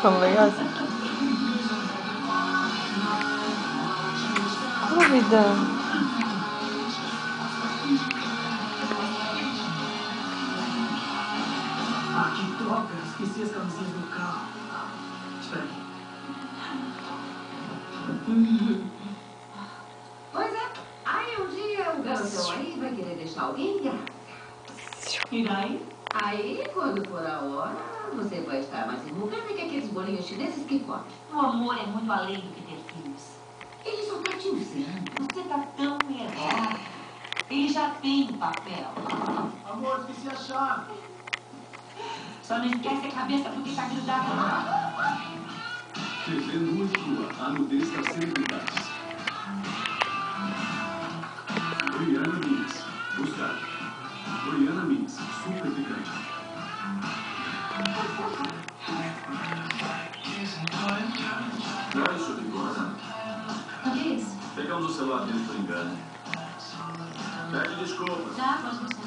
ficando legal isso aqui. Dúvida. Ah, que droga! Esqueci as camisinhas do carro. Espera aí. Pois é. Aí um dia o garotão aí vai querer deixar alguém grávida. E daí? Aí, quando for a hora, você vai estar mais enrugada que aqueles bolinhos chineses que come. O amor é muito além do que ter filhos. Ele só tá te usando. Você tá tão errada. Ele já tem o papel. Amor, esqueci a chave. Só não esquece a cabeça porque tá grudada lá. TV nua e crua, a nudez das celebridades. Briana Mix, buscar. Briana Mix, super picante. Não é isso, Bigona? O que é isso? Pegamos o celular dele por engano. Pede desculpas. Já, pode mostrar.